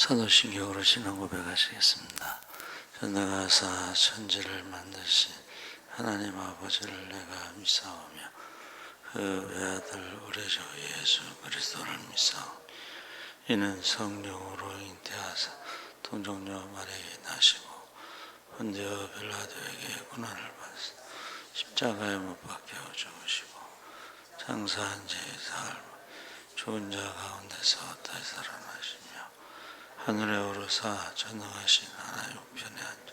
사도신경으로 신앙 고백하시겠습니다. 전능하사 천지를 만드신 하나님 아버지를 내가 믿사오며 그 외아들 우리 주 예수 그리스도를 믿사오며 이는 성령으로 잉태하사 동정녀 마리아에게 나시고 본디오 빌라도에게 고난을 받으사 십자가에 못 박혀 죽으시고 장사한 지 사흘 죽은 자 가운데서 다시 살아나시며 하늘에 오르사 전능하신 하나님 우편에 앉아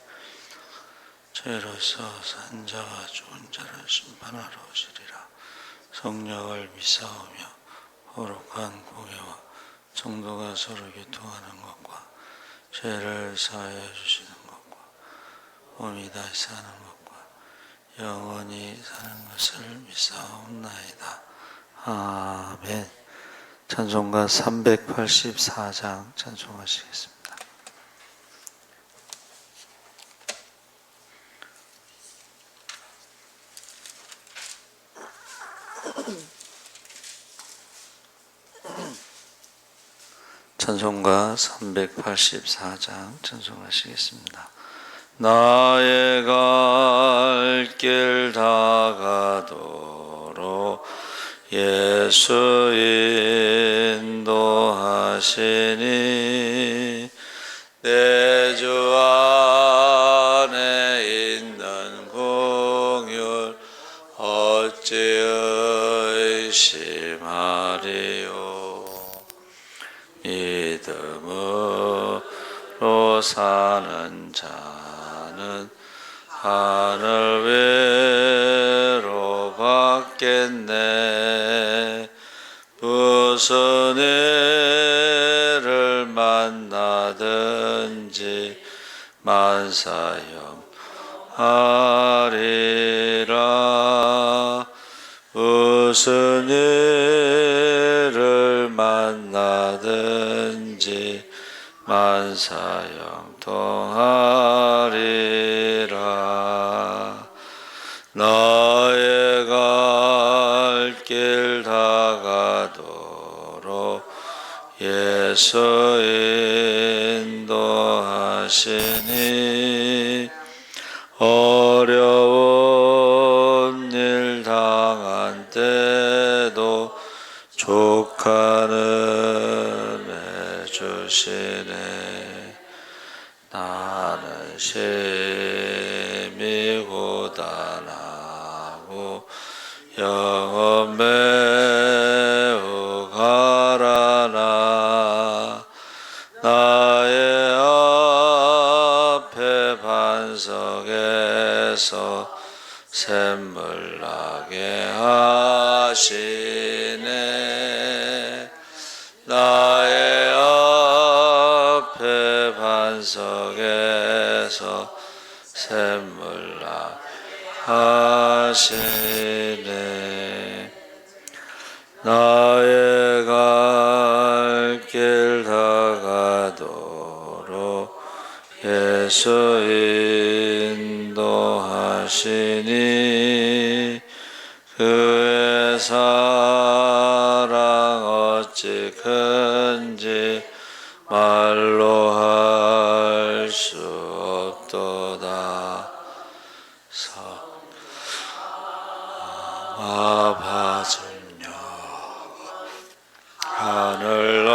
저희로서 산 자와 죽은 자를 심판하러 오시리라. 성령을 믿사오며 거룩한 공예와 성도가 서로 교통하는 것과 죄를 사하여 주시는 것과 몸이 다시 사는 것과 영원히 사는 것을 믿사옵나이다. 아멘. 찬송가 384장 찬송하시겠습니다. 찬송가 384장 찬송하시겠습니다. 나의 갈 길 다가도록 예수 인도하시니 내 주 안에 있는 긍휼 어찌 의심하리요. 믿음으로 사는 자는 하늘 위로 받겠네. 무슨 일을 만나든지 만사염하리라. 무슨 일을 만나든지 만사형통하리라. 나의 갈 길 다가도록 예수 인도하시니 어려운 일 당한 때도 족하는 해주시네. 나는 심히 고단하고 영혼 매우 가라나. 나의 앞에 반석에서 샘물 나게 하시네. 나의 앞에 반석에서 샘물 나게 하시네. 나의 갈 길 다가도록 예수 인도하시니 그의 사랑 어찌 큰지 말로 할 수 없도다. 아바주녀 하늘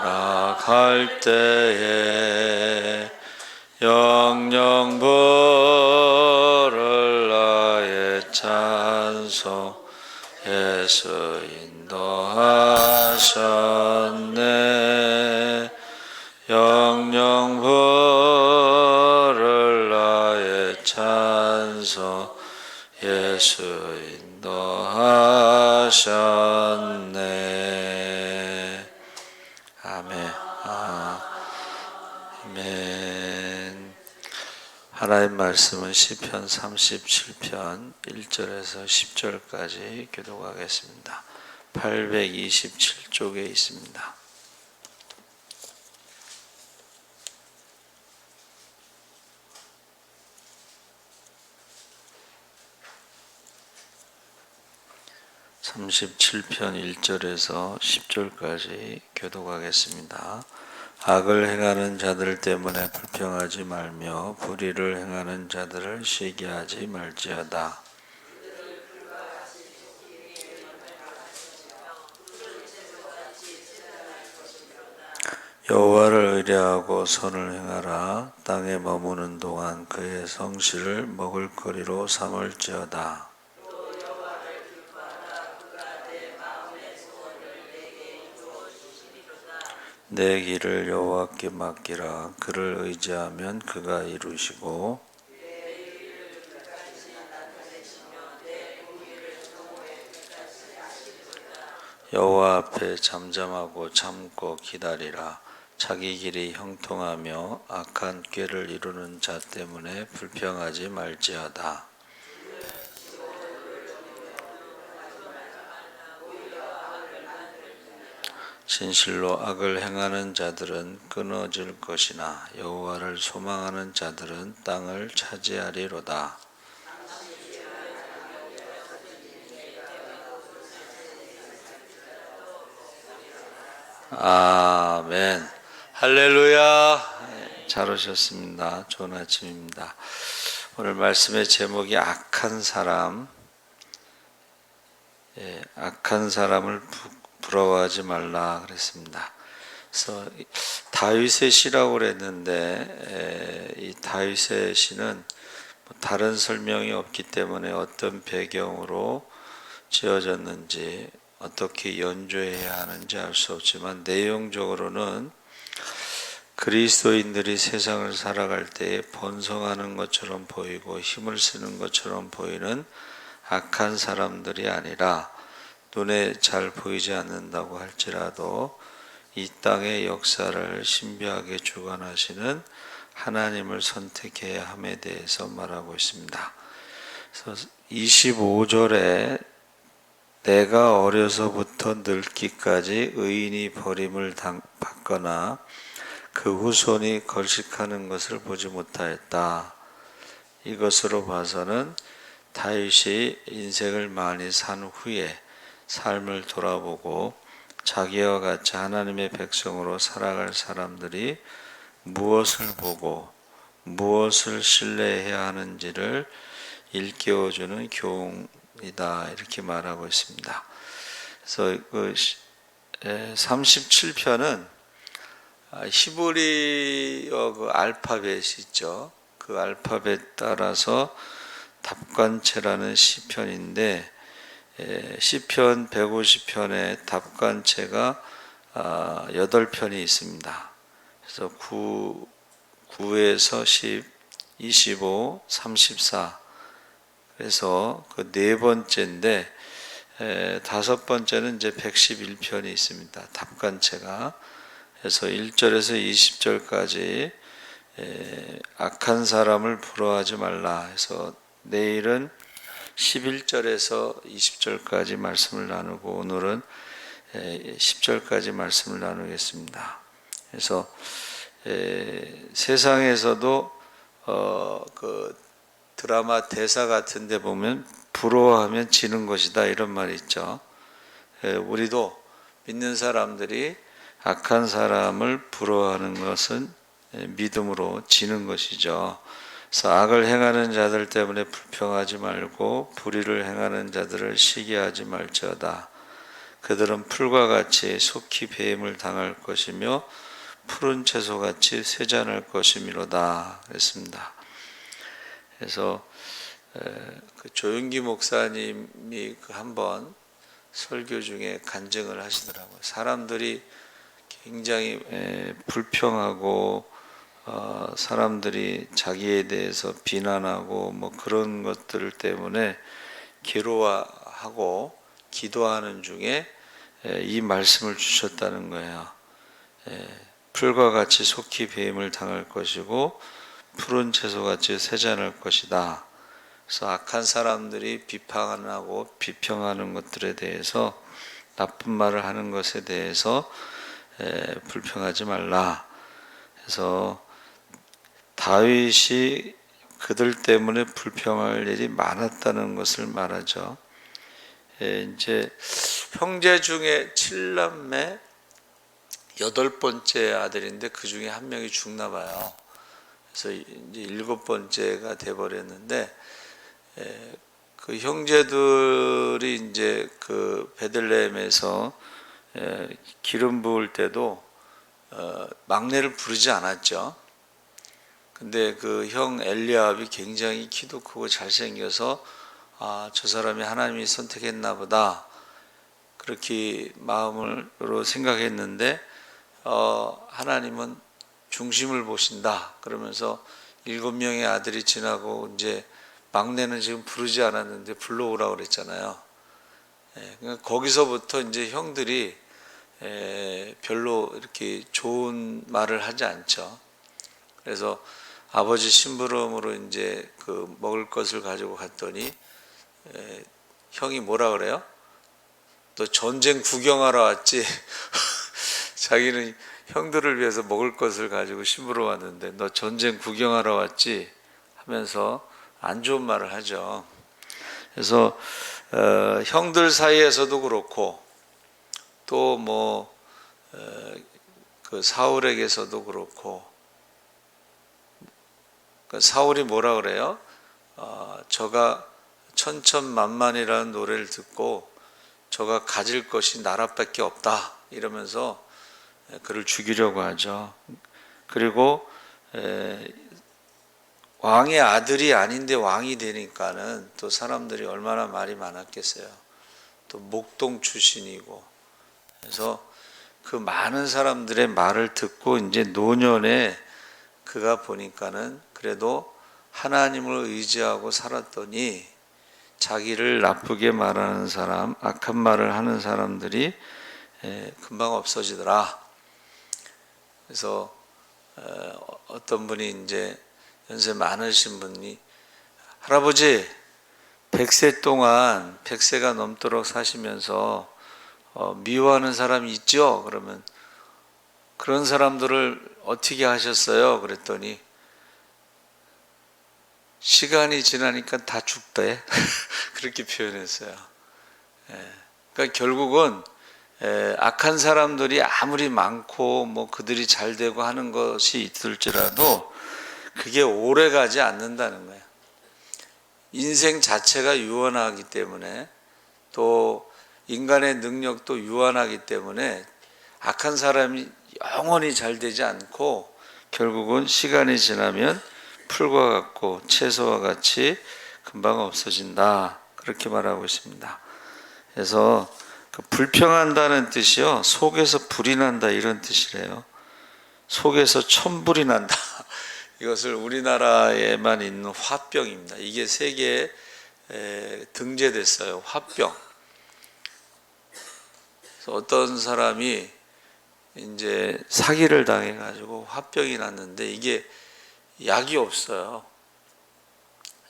나갈 때에 영영 부를 나의 찬송 예수 인도하셨네. 영영 부를 나의 찬송 예수 인도하셨네. 아멘. 아멘. 하나님 말씀은 시편 37편 1절에서 10절까지 교독하겠습니다. 827쪽에 있습니다. (37편) 1절에서 10절까지 교독하겠습니다. 악을 행하는 자들 때문에 불평하지 말며 불의를 행하는 자들을 시기하지 말지어다. 여호와를 의뢰하고 선을 행하라. 땅에 머무는 동안 그의 성실을 먹을거리로 삼을지어다. 내 길을 여호와께 맡기라. 그를 의지하면 그가 이루시고 여호와 앞에 잠잠하고 참고 기다리라. 자기 길이 형통하며 악한 꾀를 이루는 자 때문에 불평하지 말지어다. 진실로 악을 행하는 자들은 끊어질 것이나 여호와를 소망하는 자들은 땅을 차지하리로다. 아멘. 할렐루야. 잘 오셨습니다. 좋은 아침입니다. 오늘 말씀의 제목이 악한 사람. 악한 사람을 부러워하지 말라 그랬습니다. 그래서 다윗의 시라고 그랬는데 이 다윗의 시는 다른 설명이 없기 때문에 어떤 배경으로 지어졌는지 어떻게 연주해야 하는지 알 수 없지만 내용적으로는 그리스도인들이 세상을 살아갈 때에 번성하는 것처럼 보이고 힘을 쓰는 것처럼 보이는 악한 사람들이 아니라 눈에 잘 보이지 않는다고 할지라도 이 땅의 역사를 신비하게 주관하시는 하나님을 선택해야 함에 대해서 말하고 있습니다. 그래서 25절에 내가 어려서부터 늙기까지 의인이 버림을 받거나 그 후손이 걸식하는 것을 보지 못하였다. 이것으로 봐서는 다윗이 인생을 많이 산 후에 삶을 돌아보고 자기와 같이 하나님의 백성으로 살아갈 사람들이 무엇을 보고 무엇을 신뢰해야 하는지를 일깨워주는 교훈이다 이렇게 말하고 있습니다. 그래서 그 37편은 히브리어 그 알파벳이 있죠. 그 알파벳 따라서 답관체라는 시편인데 시편 150편에 답관체가 8편이 있습니다. 그래서 9에서 10, 25, 34 그래서 그 네 번째인데 다섯 번째는 이제 111편이 있습니다. 답관체가 그래서 1절에서 20절까지 악한 사람을 부러워하지 말라 해서 내일은 11절에서 20절까지 말씀을 나누고 오늘은 10절까지 말씀을 나누겠습니다. 그래서 세상에서도 그 드라마 대사 같은 데 보면 부러워하면 지는 것이다 이런 말이 있죠. 우리도 믿는 사람들이 악한 사람을 부러워하는 것은 믿음으로 지는 것이죠. 그래서 악을 행하는 자들 때문에 불평하지 말고 불의를 행하는 자들을 시기하지 말지어다. 그들은 풀과 같이 속히 배임을 당할 것이며 푸른 채소같이 쇠잔할 것이미로다 그랬습니다. 그래서 그 조윤기 목사님이 한번 설교 중에 간증을 하시더라고요. 사람들이 굉장히 불평하고 사람들이 자기에 대해서 비난하고 뭐 그런 것들 때문에 괴로워하고 기도하는 중에 이 말씀을 주셨다는 거예요. 풀과 같이 속히 배임을 당할 것이고 푸른 채소같이 쇠잔할 것이다. 그래서 악한 사람들이 비판하고 비평하는 것들에 대해서 나쁜 말을 하는 것에 대해서 불평하지 말라. 그래서 다윗이 그들 때문에 불평할 일이 많았다는 것을 말하죠. 이제 형제 중에 7남매 8번째 아들인데 그 중에 한 명이 죽나 봐요. 그래서 이제 7번째가 돼 버렸는데, 그 형제들이 이제 그 베들레헴에서 기름 부을 때도 막내를 부르지 않았죠. 근데 그 형 엘리압이 굉장히 키도 크고 잘생겨서 저 사람이 하나님이 선택했나 보다 그렇게 마음으로 생각했는데, 하나님은 중심을 보신다 그러면서 7명의 아들이 지나고 이제 막내는 지금 부르지 않았는데 불러오라고 그랬잖아요. 그러니까 거기서부터 이제 형들이 별로 이렇게 좋은 말을 하지 않죠. 그래서 아버지 심부름으로 이제 그 먹을 것을 가지고 갔더니 형이 뭐라 그래요? 너 전쟁 구경하러 왔지? 자기는 형들을 위해서 먹을 것을 가지고 심부러 왔는데 너 전쟁 구경하러 왔지? 하면서 안 좋은 말을 하죠. 그래서 형들 사이에서도 그렇고 또 뭐 그 사울에게서도 그렇고, 그 사울이 뭐라 그래요? 저가 천천만만이라는 노래를 듣고 저가 가질 것이 나라밖에 없다 이러면서 그를 죽이려고 하죠. 그리고 왕의 아들이 아닌데 왕이 되니까는 또 사람들이 얼마나 말이 많았겠어요. 또 목동 출신이고, 그래서 그 많은 사람들의 말을 듣고 이제 노년에 그가 보니까는 그래도 하나님을 의지하고 살았더니 자기를 나쁘게 말하는 사람, 악한 말을 하는 사람들이 금방 없어지더라. 그래서 어떤 분이 이제 연세 많으신 분이 할아버지 100세 동안 100세가 넘도록 사시면서 미워하는 사람이 있죠? 그러면 그런 사람들을 어떻게 하셨어요? 그랬더니 시간이 지나니까 다 죽대. 그렇게 표현했어요. 그러니까 결국은 악한 사람들이 아무리 많고 뭐 그들이 잘 되고 하는 것이 있을지라도 그게 오래 가지 않는다는 거예요. 인생 자체가 유한하기 때문에, 또 인간의 능력도 유한하기 때문에 악한 사람이 영원히 잘 되지 않고 결국은 시간이 지나면 풀과 같고 채소와 같이 금방 없어진다 그렇게 말하고 있습니다. 그래서 그 불평한다는 뜻이요, 속에서 불이 난다 이런 뜻이래요. 속에서 천불이 난다. 이것을 우리나라에만 있는 화병입니다. 이게 세계에 등재됐어요. 화병. 그래서 어떤 사람이 이제 사기를 당해가지고 화병이 났는데 이게 약이 없어요.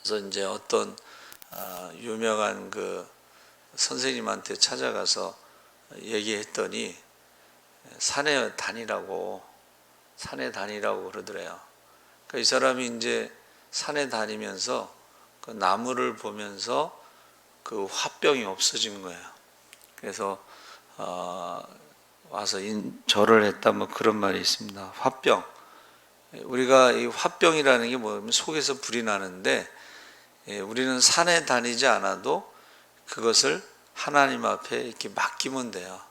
그래서 이제 어떤 유명한 그 선생님한테 찾아가서 얘기했더니 산에 다니라고 그러더래요. 그러니까 이 사람이 이제 산에 다니면서 그 나무를 보면서 그 화병이 없어진 거예요. 그래서 와서 절을 했다 뭐 그런 말이 있습니다. 화병. 우리가 이 화병이라는 게 뭐냐면 속에서 불이 나는데, 우리는 산에 다니지 않아도 그것을 하나님 앞에 이렇게 맡기면 돼요.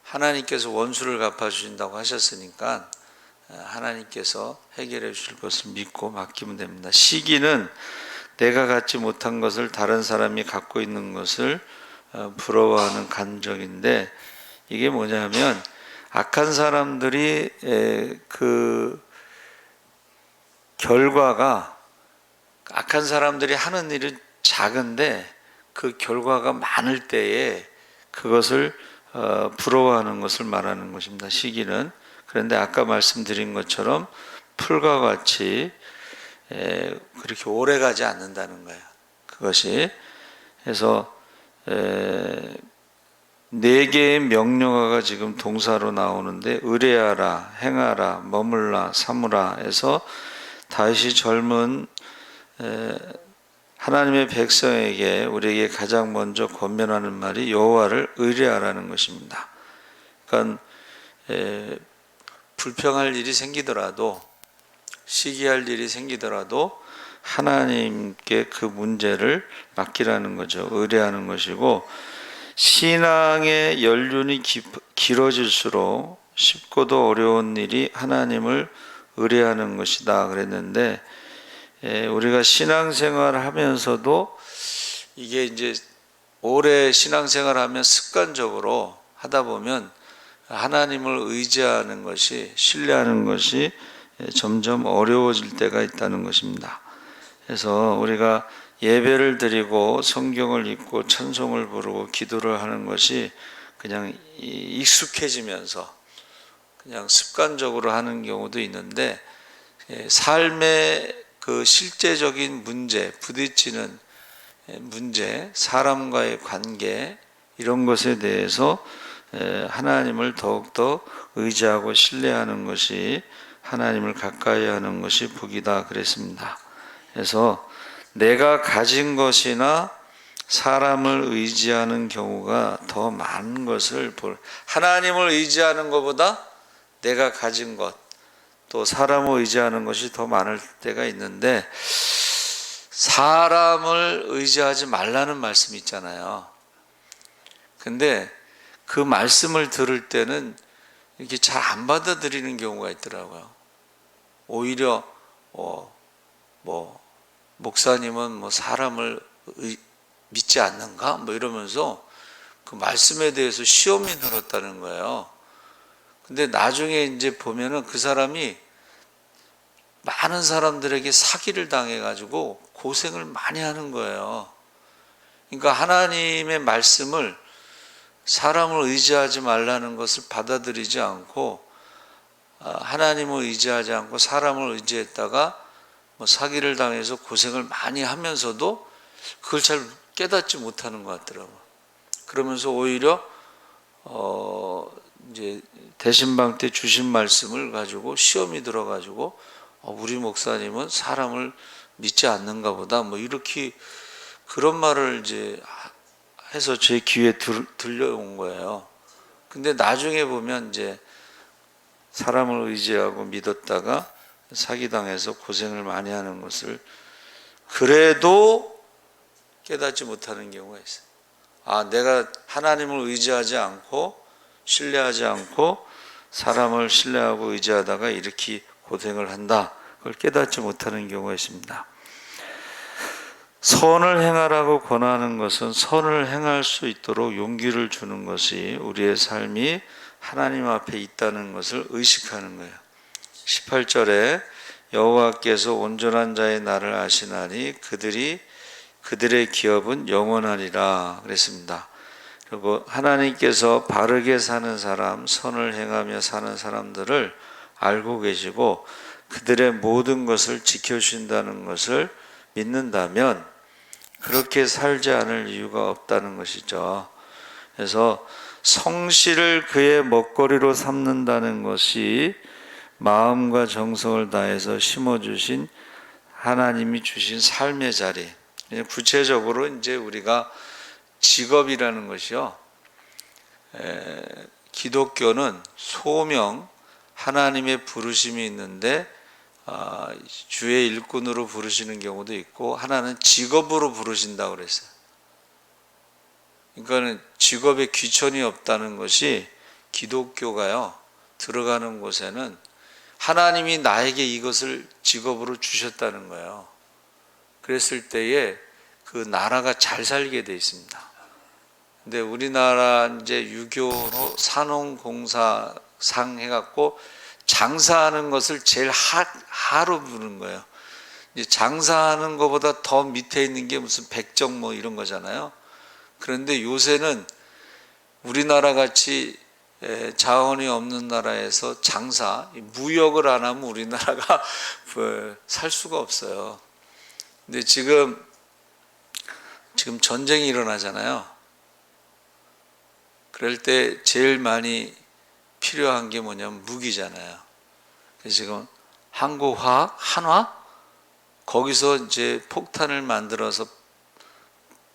하나님께서 원수를 갚아주신다고 하셨으니까 하나님께서 해결해 주실 것을 믿고 맡기면 됩니다. 시기는 내가 갖지 못한 것을 다른 사람이 갖고 있는 것을 부러워하는 감정인데, 이게 뭐냐면 악한 사람들이 그 결과가, 악한 사람들이 하는 일은 작은데 그 결과가 많을 때에 그것을 부러워하는 것을 말하는 것입니다. 시기는. 그런데 아까 말씀드린 것처럼 풀과 같이 그렇게 오래 가지 않는다는 거예요. 그것이. 그래서 4개의 명령어가 지금 동사로 나오는데, 의뢰하라, 행하라, 머물라, 삼으라 해서 다윗이 젊은 하나님의 백성에게, 우리에게 가장 먼저 권면하는 말이 여호와를 의뢰하라는 것입니다. 그러니까 불평할 일이 생기더라도, 시기할 일이 생기더라도 하나님께 그 문제를 맡기라는 거죠. 의뢰하는 것이고, 신앙의 연륜이 길어질수록 쉽고도 어려운 일이 하나님을 의뢰하는 것이다 그랬는데, 우리가 신앙생활을 하면서도 이게 이제 오래 신앙생활하면 습관적으로 하다 보면 하나님을 의지하는 것이, 신뢰하는 것이 점점 어려워질 때가 있다는 것입니다. 그래서 우리가 예배를 드리고 성경을 읽고 찬송을 부르고 기도를 하는 것이 그냥 익숙해지면서 그냥 습관적으로 하는 경우도 있는데, 삶의 그 실제적인 문제, 부딪히는 문제, 사람과의 관계, 이런 것에 대해서 하나님을 더욱더 의지하고 신뢰하는 것이, 하나님을 가까이 하는 것이 복이다 그랬습니다. 그래서 내가 가진 것이나 사람을 의지하는 경우가 더 많은 것을 하나님을 의지하는 것보다 내가 가진 것, 또 사람을 의지하는 것이 더 많을 때가 있는데, 사람을 의지하지 말라는 말씀이 있잖아요. 근데 그 말씀을 들을 때는 이렇게 잘 안 받아들이는 경우가 있더라고요. 오히려 목사님은 사람을 믿지 않는가? 이러면서 그 말씀에 대해서 시험이 들었다는 거예요. 근데 나중에 이제 보면은 그 사람이 많은 사람들에게 사기를 당해가지고 고생을 많이 하는 거예요. 그러니까 하나님의 말씀을, 사람을 의지하지 말라는 것을 받아들이지 않고, 하나님을 의지하지 않고 사람을 의지했다가 사기를 당해서 고생을 많이 하면서도 그걸 잘 깨닫지 못하는 것 같더라고요. 그러면서 오히려 이제 대신방 때 주신 말씀을 가지고 시험이 들어가지고 우리 목사님은 사람을 믿지 않는가 보다, 이렇게 그런 말을 이제 해서 제 귀에 들려온 거예요. 근데 나중에 보면 이제 사람을 의지하고 믿었다가 사기당해서 고생을 많이 하는 것을 그래도 깨닫지 못하는 경우가 있어요. 내가 하나님을 의지하지 않고 신뢰하지 않고 사람을 신뢰하고 의지하다가 이렇게 고생을 한다. 그걸 깨닫지 못하는 경우가 있습니다. 선을 행하라고 권하는 것은 선을 행할 수 있도록 용기를 주는 것이 우리의 삶이 하나님 앞에 있다는 것을 의식하는 거예요. 18절에 여호와께서 온전한 자의 날을 아시나니 그들의 기업은 영원하리라 그랬습니다. 그리고 하나님께서 바르게 사는 사람, 선을 행하며 사는 사람들을 알고 계시고 그들의 모든 것을 지켜주신다는 것을 믿는다면 그렇게 살지 않을 이유가 없다는 것이죠. 그래서 성실을 그의 먹거리로 삼는다는 것이 마음과 정성을 다해서 심어주신 하나님이 주신 삶의 자리. 구체적으로 이제 우리가 직업이라는 것이요. 기독교는 소명, 하나님의 부르심이 있는데 주의 일꾼으로 부르시는 경우도 있고 하나는 직업으로 부르신다고 그랬어요. 그러니까는 직업에 귀천이 없다는 것이 기독교가요. 들어가는 곳에는 하나님이 나에게 이것을 직업으로 주셨다는 거예요. 그랬을 때에 그 나라가 잘 살게 돼 있습니다. 근데 우리나라 이제 유교로 산업공사상 해갖고 장사하는 것을 제일 하로 부르는 거예요. 이제 장사하는 것보다 더 밑에 있는 게 무슨 백정 이런 거잖아요. 그런데 요새는 우리나라 같이 자원이 없는 나라에서 무역을 안 하면 우리나라가 살 수가 없어요. 근데 지금 전쟁이 일어나잖아요. 그럴 때 제일 많이 필요한 게 뭐냐면 무기잖아요. 그래서 지금 한국화학, 한화 거기서 이제 폭탄을 만들어서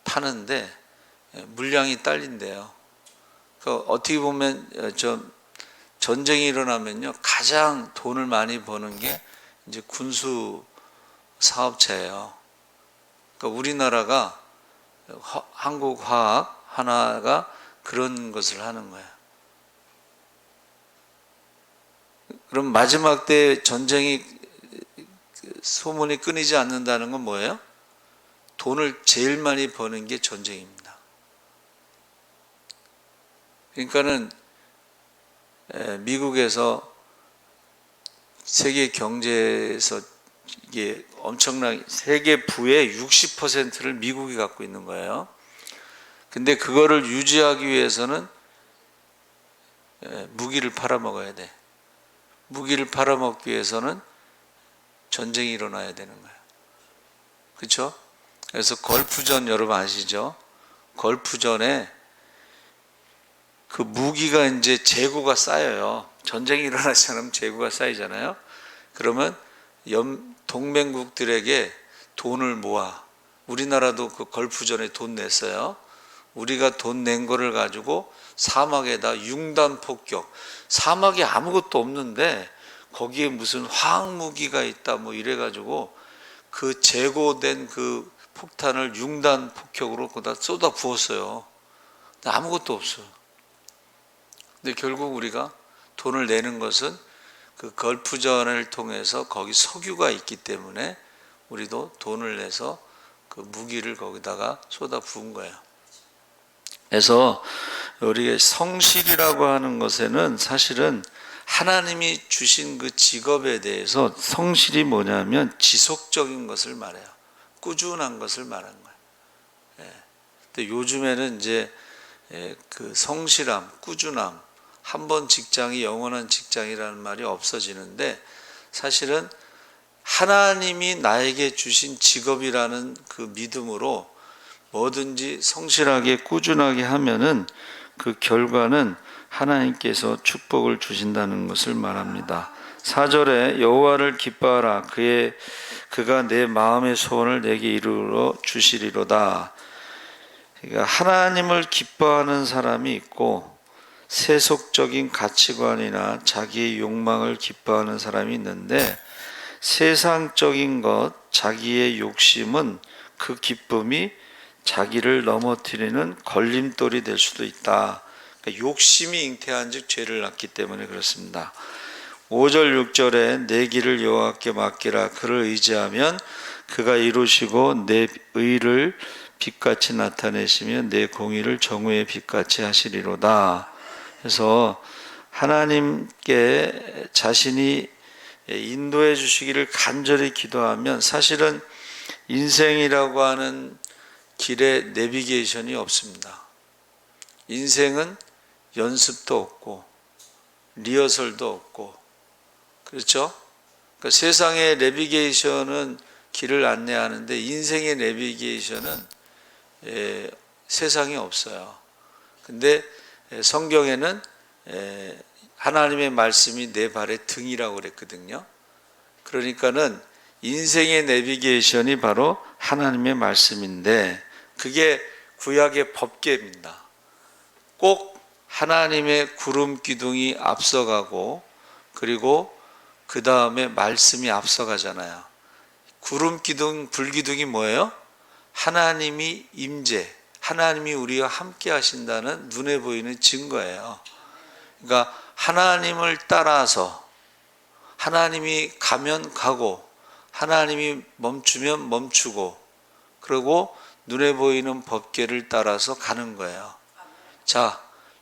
파는데 물량이 딸린대요. 어떻게 보면 전쟁이 일어나면요, 가장 돈을 많이 버는 게 이제 군수 사업체예요. 그러니까 우리나라가 한국화학 하나가 그런 것을 하는 거예요. 그럼 마지막 때 전쟁이 소문이 끊이지 않는다는 건 뭐예요? 돈을 제일 많이 버는 게 전쟁입니다. 그러니까는 미국에서 세계 경제에서 이게 엄청나게 세계 부의 60%를 미국이 갖고 있는 거예요. 근데 그거를 유지하기 위해서는 무기를 팔아먹어야 돼. 무기를 팔아먹기 위해서는 전쟁이 일어나야 되는 거예요. 그렇죠? 그래서 걸프전 여러분 아시죠? 걸프전에 그 무기가 이제 재고가 쌓여요. 전쟁이 일어나지 않으면 재고가 쌓이잖아요. 그러면 동맹국들에게 돈을 모아. 우리나라도 그 걸프전에 돈 냈어요. 우리가 돈 낸 거를 가지고 사막에다 융단 폭격. 사막에 아무것도 없는데 거기에 무슨 화학무기가 있다 뭐 이래가지고 그 재고된 그 폭탄을 융단 폭격으로 거기다 쏟아 부었어요. 근데 아무것도 없어요. 근데 결국 우리가 돈을 내는 것은 그 걸프전을 통해서 거기 석유가 있기 때문에 우리도 돈을 내서 그 무기를 거기다가 쏟아 부은 거예요. 그래서 우리가 성실이라고 하는 것에는 사실은 하나님이 주신 그 직업에 대해서 성실이 뭐냐면 지속적인 것을 말해요. 꾸준한 것을 말하는 거예요. 근데 요즘에는 이제 그 성실함, 꾸준함, 한 번 직장이 영원한 직장이라는 말이 없어지는데 사실은 하나님이 나에게 주신 직업이라는 그 믿음으로 뭐든지 성실하게 꾸준하게 하면은 그 결과는 하나님께서 축복을 주신다는 것을 말합니다. 4절에 여호와를 기뻐하라 그가 내 마음의 소원을 내게 이루어 주시리로다. 그러니까 하나님을 기뻐하는 사람이 있고 세속적인 가치관이나 자기의 욕망을 기뻐하는 사람이 있는데 세상적인 것, 자기의 욕심은 그 기쁨이 자기를 넘어뜨리는 걸림돌이 될 수도 있다. 그러니까 욕심이 잉태한 즉 죄를 낳기 때문에 그렇습니다. 5절 6절에 내 길을 여호와께 맡기라. 그를 의지하면 그가 이루시고 내 의를 빛같이 나타내시며 내 공의를 정오의 빛같이 하시리로다. 그래서 하나님께 자신이 인도해 주시기를 간절히 기도하면 사실은 인생이라고 하는 길에 내비게이션이 없습니다. 인생은 연습도 없고 리허설도 없고 그렇죠? 그러니까 세상의 내비게이션은 길을 안내하는데 인생의 내비게이션은 세상에 없어요. 근데 성경에는 하나님의 말씀이 내 발의 등이라고 그랬거든요. 그러니까는 인생의 내비게이션이 바로 하나님의 말씀인데 그게 구약의 법궤입니다. 꼭 하나님의 구름 기둥이 앞서가고 그리고 그 다음에 말씀이 앞서가잖아요. 구름 기둥, 불기둥이 뭐예요? 하나님이 임재, 하나님이 우리와 함께 하신다는 눈에 보이는 증거예요. 그러니까 하나님을 따라서 하나님이 가면 가고 하나님이 멈추면 멈추고 그리고 눈에 보이는 법궤를 따라서 가는 거예요. 자,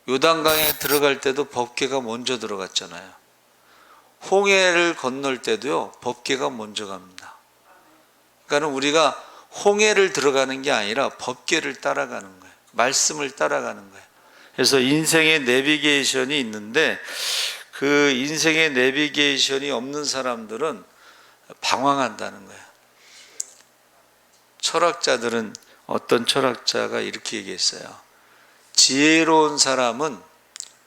요단강에 들어갈 때도 법궤가 먼저 들어갔잖아요. 홍해를 건널 때도요, 법궤가 먼저 갑니다. 그러니까 우리가 홍해를 들어가는 게 아니라 법궤를 따라가는 거예요. 말씀을 따라가는 거예요. 그래서 인생의 내비게이션이 있는데 그 인생의 내비게이션이 없는 사람들은 방황한다는 거예요. 철학자들은 어떤 철학자가 이렇게 얘기했어요. 지혜로운 사람은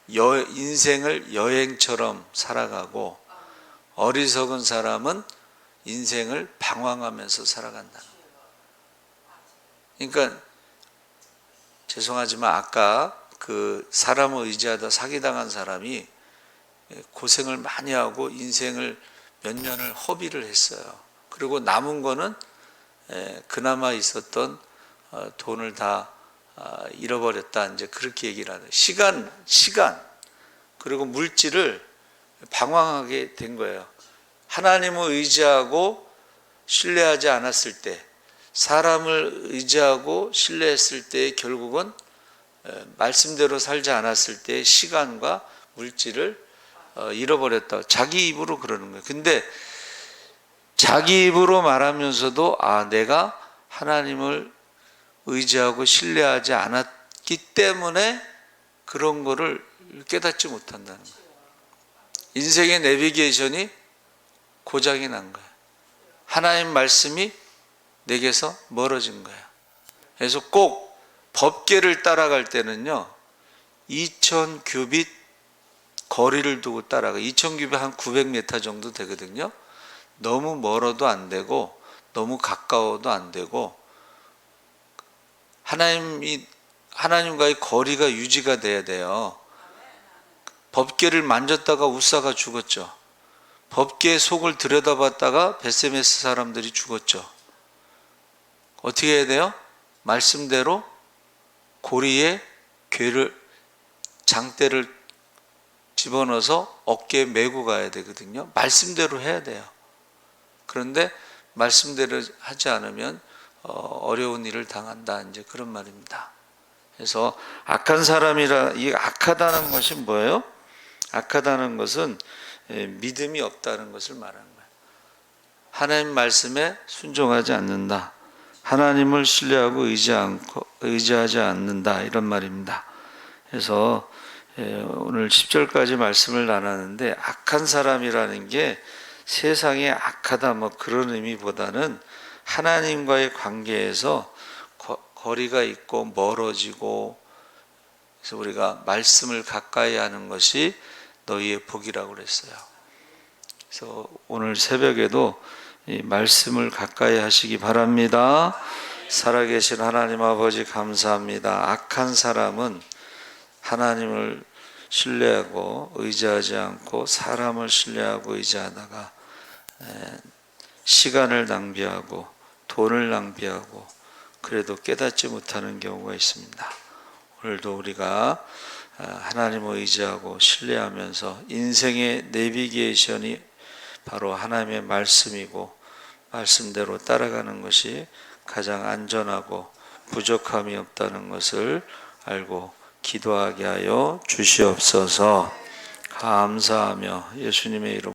인생을 여행처럼 살아가고 어리석은 사람은 인생을 방황하면서 살아간다. 그러니까 죄송하지만 아까 그 사람을 의지하다 사기당한 사람이 고생을 많이 하고 인생을 몇 년을 허비를 했어요. 그리고 남은 거는 그나마 있었던 돈을 다 잃어버렸다. 이제 그렇게 얘기를 하는 시간 그리고 물질을 방황하게 된 거예요. 하나님을 의지하고 신뢰하지 않았을 때, 사람을 의지하고 신뢰했을 때 결국은 말씀대로 살지 않았을 때 시간과 물질을 잃어버렸다. 자기 입으로 그러는 거예요. 근데 자기 입으로 말하면서도 내가 하나님을 의지하고 신뢰하지 않았기 때문에 그런 거를 깨닫지 못한다는 거예요. 인생의 내비게이션이 고장이 난 거예요. 하나님 말씀이 내게서 멀어진 거예요. 그래서 꼭 법궤를 따라갈 때는요, 2000규빗 거리를 두고 따라가. 2000규빗 한 900m 정도 되거든요. 너무 멀어도 안 되고 너무 가까워도 안 되고 하나님과의 거리가 유지가 돼야 돼요. 법궤를 만졌다가 우사가 죽었죠. 법궤의 속을 들여다봤다가 베세메스 사람들이 죽었죠. 어떻게 해야 돼요? 말씀대로 고리에 장대를 집어넣어서 어깨에 메고 가야 되거든요. 말씀대로 해야 돼요. 그런데 말씀대로 하지 않으면 어려운 일을 당한다. 이제 그런 말입니다. 그래서 이 악하다는 것이 뭐예요? 악하다는 것은 믿음이 없다는 것을 말하는 거예요. 하나님 말씀에 순종하지 않는다. 하나님을 신뢰하고 의지하지 않는다. 이런 말입니다. 그래서 오늘 10절까지 말씀을 나눴는데, 악한 사람이라는 게 세상에 악하다 그런 의미보다는 하나님과의 관계에서 거리가 있고 멀어지고, 그래서 우리가 말씀을 가까이 하는 것이 너희의 복이라고 그랬어요. 그래서 오늘 새벽에도 이 말씀을 가까이 하시기 바랍니다. 살아계신 하나님 아버지 감사합니다. 악한 사람은 하나님을 신뢰하고 의지하지 않고 사람을 신뢰하고 의지하다가 시간을 낭비하고 돈을 낭비하고 그래도 깨닫지 못하는 경우가 있습니다. 오늘도 우리가 하나님을 의지하고 신뢰하면서 인생의 내비게이션이 바로 하나님의 말씀이고 말씀대로 따라가는 것이 가장 안전하고 부족함이 없다는 것을 알고 기도하게 하여 주시옵소서. 감사하며 예수님의 이름